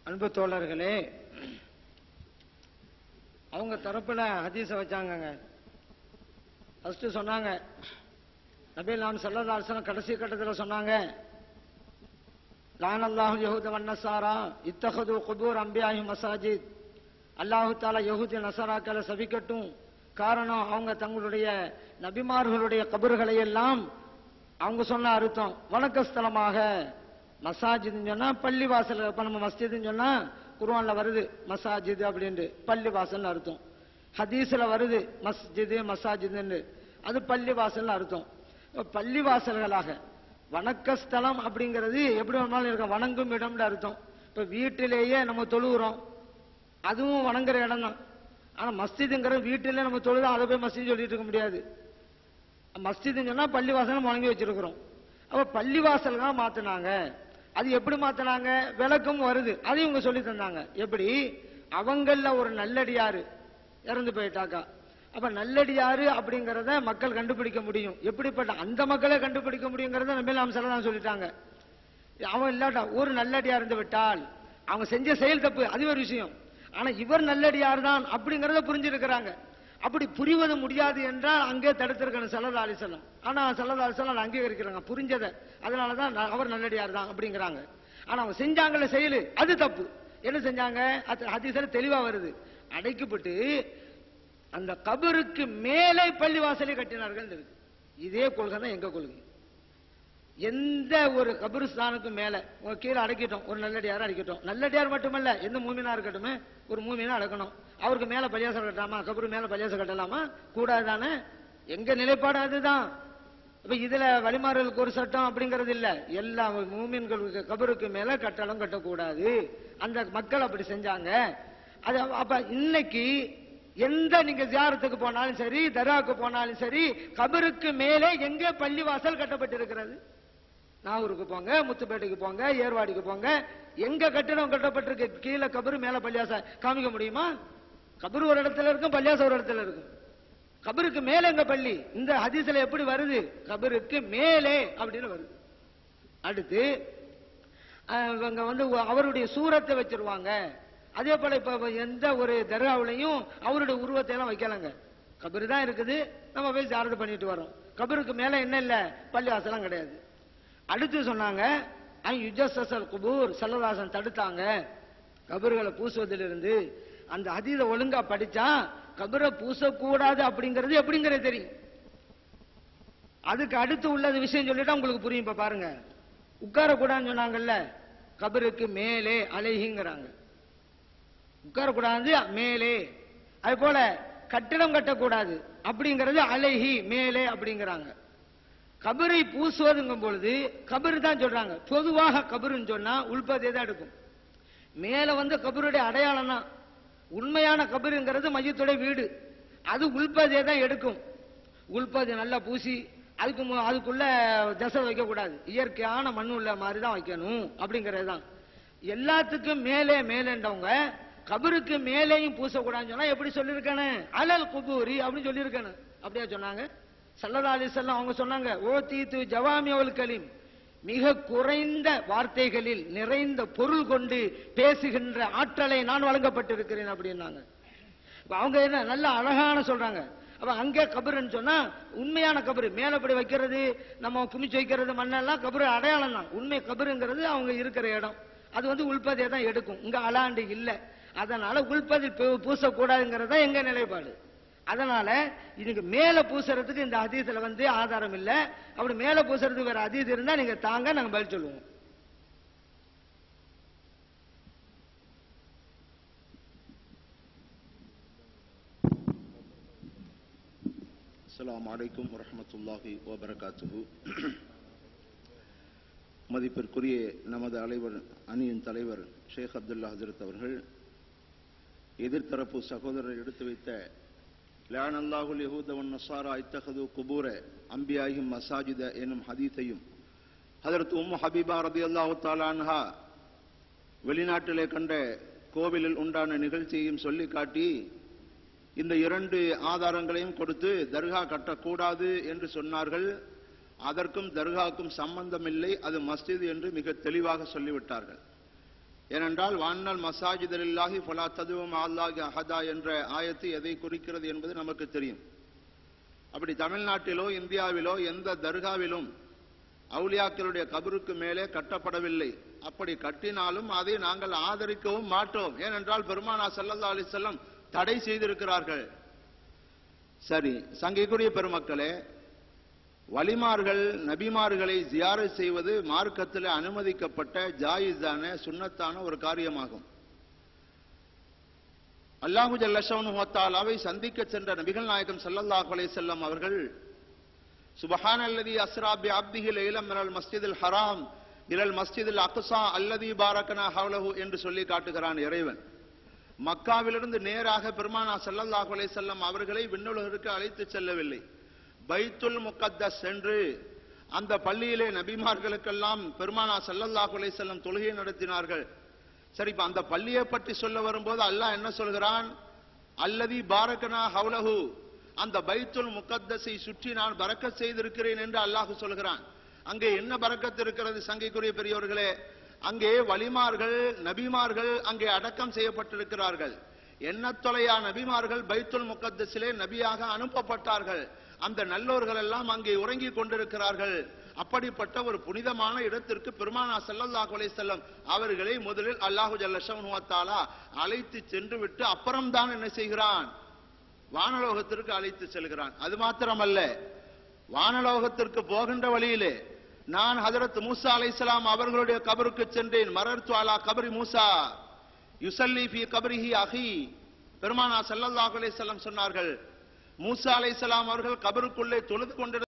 அன்பு தோழர்களே, அவங்க தரப்புல ஹதீஸ வச்சாங்க. ஃபர்ஸ்ட் சொன்னாங்க, நபிகள் நாயகம் ஸல்லல்லாஹு அலைஹி வஸல்லம் கடைசி கட்டத்தில் சொன்னாங்க, லானல்லாஹு யஹூத வன்னஸாரா இத்தஹது குபூர் அன்பியாஹி மசாஜித். அல்லாஹு தஆலா யஹூதி நஸராக்களை சபிக்கட்டும். காரணம், அவங்க தங்களுடைய நபிமார்களுடைய கபர்களை எல்லாம் அவங்க சொன்ன அர்த்தம் வணக்கஸ்தலமாக, மசாஜித் சொன்னா பள்ளி வாசல். இப்ப நம்ம மஸ்ஜித்னு சொன்னா குர்ஆன்ல வருது மசாஜித் அப்படின்ட்டு, பள்ளி வாசல் அர்த்தம். ஹதீஸ்ல வருது மஸ்ஜித் மசாஜித், அது பள்ளி வாசல் அர்த்தம். பள்ளி வாசல்களாக வணக்கஸ்தலம் அப்படிங்கிறது எப்படி வேணாலும் இருக்கும், வணங்கும் இடம்னு அர்த்தம். இப்ப வீட்டிலேயே நம்ம தொழுகிறோம், அதுவும் வணங்குற இடம் தான். ஆனா மஸ்ஜிதுங்கிறது வீட்டிலே நம்ம தொழுது அதை போய் மஸ்ஜித் சொல்லிட்டு இருக்க முடியாது. மஸ்ஜிதுன்னு சொன்னா பள்ளி வாசல் வணங்கி வச்சிருக்கிறோம். அப்ப பள்ளி வாசல் தான் மாத்தினாங்க. அது எப்படி மாத்தினாங்க, விளக்கம் வருது, அதையும் இவங்க சொல்லி தந்தாங்க. எப்படி, அவங்கள ஒரு நல்லடியாரு இறந்து போயிட்டாக்கா, அப்ப நல்லடியாரு அப்படிங்கறத மக்கள் கண்டுபிடிக்க முடியும். எப்படிப்பட்ட அந்த மக்களை கண்டுபிடிக்க முடியுங்கிறத நபிகள் நாயகம் ஸல்லல்லாஹு அலைஹி வஸல்லம் சொல்லிட்டாங்க. அவன் இல்லாட்டா ஒரு நல்லடியார் இருந்து விட்டால் அவங்க செஞ்ச செயல் தப்பு, அது ஒரு விஷயம். ஆனா இவர் நல்லடியார் தான் அப்படிங்கறத புரிஞ்சிருக்கிறாங்க. அப்படி புரிவது முடியாது என்றால் அங்கே தடுத்திருக்கணும் ஸல்லல்லாஹு அலைஹி வஸல்லம். ஆனா ஸல்லல்லாஹு அலைஹி வஸல்லம் அங்கீகரிக்கிறாங்க புரிஞ்சத, அதனாலதான் அவர் நல்லடியார் தான் அப்படிங்கிறாங்க. ஆனா அவங்க செஞ்சாங்கல்ல செயல், அது தப்பு. என்ன செஞ்சாங்க, ஹதீஸ்ல தெளிவா வருது, அடைக்கப்பட்டு அந்த கபருக்கு மேலே பள்ளி வாசலை கட்டினார்கள் இருக்கு. இதே கொள்கை தான் எங்க கொள்கை. எந்த ஒரு கபருஸ்தானுக்கும் மேல கீழே அடைக்கிட்டோம், ஒரு நல்லடியார அடைக்கிட்டோம். நல்லடியார் மட்டுமல்ல, எந்த மூமினா இருக்கட்டும், ஒரு மூமினா அடக்கணும். அவருக்கு மேல பள்ளியாசம் கட்டலாமா, கபரு மேல பள்ளியாசம் கட்டலாமா, கூடாதானே. எங்க நிலைப்பாடு அதுதான். இப்ப இதுல வழிமாறுகளுக்கு ஒரு சட்டம் அப்படிங்கிறது இல்ல. எல்லா மூமின்களுக்கு கபருக்கு மேல கட்டளம் கட்டக்கூடாது. அந்த மக்கள் அப்படி செஞ்சாங்க. அது அப்ப இன்னைக்கு எந்த நீங்க ஜியாரத்துக்கு போனாலும் சரி, தர்காவுக்கு போனாலும் சரி, கபருக்கு மேலே எங்கே பள்ளி வாசல் கட்டப்பட்டிருக்கிறது? நாகூருக்கு போங்க, முத்துப்பேட்டைக்கு போங்க, ஏர்வாடிக்கு போங்க, எங்க கட்டிடம் கட்டப்பட்டிருக்கு கீழே கபரு மேல பள்ளியாசம் காமிக்க முடியுமா? கபரு ஒரு இடத்துல இருக்கும், பள்ளியாசம் ஒரு இடத்துல இருக்கும். கபருக்கு மேல எங்க பள்ளி? இந்த ஹதீஸ்ல எப்படி வருது, கபருக்கு மேலே அப்படின்னு வருது. அடுத்து இவங்க அவருடைய சூரத்தை வச்சிருவாங்க. அதே போல இப்ப எந்த ஒரு தர்காவிலையும் அவருடைய உருவத்தை எல்லாம் வைக்கலாங்க. கபரு தான் இருக்குது, நம்ம போய் ஜியாரத் பண்ணிட்டு வரோம். கபருக்கு மேல என்ன இல்ல, பள்ளிவாசலாம் கிடையாது. அடுத்து சொன்னாங்க, குபூர் ஸல்லல்லாஹு தடுத்தாங்க கபர்களை பூசுவதிலிருந்து. அந்த ஹதீஸை ஒழுங்கா படிச்சா கபரை பூசக்கூடாது அப்படிங்கிறது எப்படிங்கிறது தெரியும். அதுக்கு அடுத்து உள்ளது விஷயம் சொல்லிட்டா உங்களுக்கு புரியும். இப்ப பாருங்க, உட்காரக்கூடாதுன்னு சொன்னாங்கல்ல, கபருக்கு மேலே அலைஹிங்கிறாங்க. உட்காரக்கூடாது மேலே. அது போல கட்டிடம் கட்டக்கூடாது அப்படிங்கிறது அலைஹி மேலே அப்படிங்கிறாங்க. கபரை பூசுவதுங்கும் பொழுது கபரு தான் சொல்றாங்க. பொதுவாக கபருன்னு சொன்னா உள்பதியை தான் எடுக்கும். மேல கபருடைய அடையாளம் தான். உண்மையான கபருங்கிறது மையத்துடைய வீடு, அது உள்பதியை தான் எடுக்கும். உள்பதி நல்லா பூசி அதுக்குள்ள தசை வைக்க கூடாது, இயற்கையான மண் உள்ள மாதிரி தான் வைக்கணும் அப்படிங்கிறது தான். எல்லாத்துக்கும் மேலே மேலேண்டவங்க கபருக்கு மேலேயும் பூசக்கூடாதுன்னு சொன்னா எப்படி சொல்லியிருக்கணும், அலல் குபூரி அப்படின்னு சொல்லியிருக்கணும். அப்படியா சொன்னாங்க ஸல்லல்லாஹு அலைஹி வஸல்லம். அவங்க சொன்னாங்க, ஓ தீத்து ஜவாமியுல் கலீம், மிக குறைந்த வார்த்தைகளில் நிறைந்த பொருள் கொண்டு பேசுகின்ற ஆற்றலை நான் வழங்கப்பட்டிருக்கிறேன் அப்படின்னாங்க. அவங்க என்ன நல்ல அழகான சொல்றாங்க. அப்ப அங்கே கபருன்னு சொன்னா உண்மையான கபரு மேலப்படி வைக்கிறது, நம்ம குமிச்சு வைக்கிறது மண்ணெல்லாம் கபரு அடையாளம் தான். உண்மை கபருங்கிறது அவங்க இருக்கிற இடம், அது உள்பதியை தான் எடுக்கும். இங்க அலாண்டு இல்லை, அதனால உள்பதி பூசக்கூடாதுங்கிறது தான் எங்க நிலைப்பாடு. அதனால இதுக்கு மேல பூசறதுக்கு இந்த ஹதீஸ்ல ஆதாரம் இல்ல. அப்படி மேல பூசறதுக்கு வேற ஹதீஸ் இருந்தா நீங்க தாங்க, நாங்க பதில் சொல்லுவோம். அஸ்ஸலாமு அலைக்கும் வரஹ்மத்துல்லாஹி வபரகாத்துஹு. மதிப்பிற்குரிய நமது அணியின் தலைவர் ஷேக் அப்துல்லா ஹஜ்ரத் அவர்கள் எதிர்த்தரப்பு சகோதரர் எடுத்து வைத்த லஅனல்லாஹுல் யஹூத வன் நஸாரா இத்தஹது குபூர அன்பியாஹிம் மசாஜித எனும் ஹதீஸையும் ஹஜ்ரத் உம்மு ஹபீபா ரலியல்லாஹு தஆலா அன்ஹா வெளிநாட்டிலே கண்ட கோவிலில் உண்டான நிகழ்ச்சியையும் சொல்லி காட்டி இந்த இரண்டு ஆதாரங்களையும் கொடுத்து தர்கா கட்டக்கூடாது என்று சொன்னார்கள். அதற்கும் தர்காவுக்கும் சம்பந்தமில்லை, அது மஸ்ஜித் என்று மிக தெளிவாக சொல்லிவிட்டார்கள். ஏனென்றால் வான்னல் மசாஜிதலில்லாஹி ஃபலா ததுவு மஅல்லாஹி அஹதா என்ற ஆயத்து எதை குறிக்கிறது என்பது நமக்கு தெரியும். அப்படி தமிழ்நாட்டிலோ இந்தியாவிலோ எந்த தர்காவிலும் அவுலியாக்களுடைய கபருக்கு மேலே கட்டப்படவில்லை. அப்படி கட்டினாலும் அதை நாங்கள் ஆதரிக்கவும் மாட்டோம். ஏனென்றால் பெருமானார் ஸல்லல்லாஹு அலைஹி வஸல்லம் தடை செய்திருக்கிறார்கள். சரி, சங்கைக்குரிய பெருமக்களே, வலிமார்கள் நபிமார்களை ஜியாரத் செய்வது மார்க்கத்தில் அனுமதிக்கப்பட்ட ஜாயிஸான சுன்னத்தான ஒரு காரியமாகும். அல்லாஹு ஜல்ல ஷஅனுஹு வ தஆலாவை சந்திக்க சென்ற நபிகள் நாயகம் ஸல்லல்லாஹு அலைஹி வஸல்லம் அவர்கள் சுப்ஹானல்லதி அஸ்ரா பி அப்திஹி லைலம் மினல் மஸ்ஜிதில் ஹராம் இலல் மஸ்ஜிதில் அக்ஸா அல்லதி பாரக்னா ஹவ்லஹு என்று சொல்லி காட்டுகிறான் இறைவன். மக்காவிலிருந்து நேராக பெருமானார் ஸல்லல்லாஹு அலைஹி வஸல்லம் அவர்களை விண்ணுலகிற்கு அழைத்து செல்லவில்லை. பைத்துல் முகத்தஸ் என்று அந்த பள்ளியிலே நபிமார்களுக்கெல்லாம் பெருமானார் ஸல்லல்லாஹு அலைஹி வஸல்லம் தொழுகை நடத்தினார்கள். சரி, இப்ப அந்த பள்ளியை பற்றி சொல்ல வரும்போது அல்லாஹ் என்ன சொல்கிறான்? அல்லதி பாரக்னா ஹவ்லஹு, அந்த பைத்துல் முகத்தஸை சுற்றி நான் பரக்கத் செய்திருக்கிறேன் என்று அல்லாஹ் சொல்கிறான். அங்கே என்ன பரக்கத் இருக்கிறது சங்கைக்குரிய பெரியோர்களே? அங்கே வலிமார்கள் நபிமார்கள் அங்கே அடக்கம் செய்யப்பட்டிருக்கிறார்கள். எண்ணத்தொலையா நபிமார்கள் பைத்துல் முகத்தஸிலே நபியாக அனுப்பப்பட்டார்கள். அந்த நல்லோர்கள் எல்லாம் அங்கே உறங்கிக் கொண்டிருக்கிறார்கள். அப்படிப்பட்ட ஒரு புனிதமான இடத்திற்கு பெருமானார் ஸல்லல்லாஹு அலைஹி வஸல்லம் அவர்களை முதலில் அல்லாஹு ஜல்ல ஷஅனுஹு வ தஆலா அழைத்து சென்று விட்டு அப்புறம்தான் என்ன செய்கிறான்? வானலோகத்திற்கு அழைத்து செல்கிறான். அது மாத்திரமல்ல, வானலோகத்திற்கு போகின்ற வழியிலே நான் ஹஜரத் மூசா அலைஹிஸ்ஸலாம் அவர்களுடைய கபருக்கு சென்றேன். மரர்து அலா கபரி மூசா யுஸல்லி ஃபீ கபரிஹி அஹி. பெருமானார் ஸல்லல்லாஹு அலைஹி வஸல்லம் சொன்னார்கள், மூசா அலைஹிஸ்ஸலாம் அவர்கள் கபருக்குள்ளே தொழுது கொண்டிருந்தார்கள்.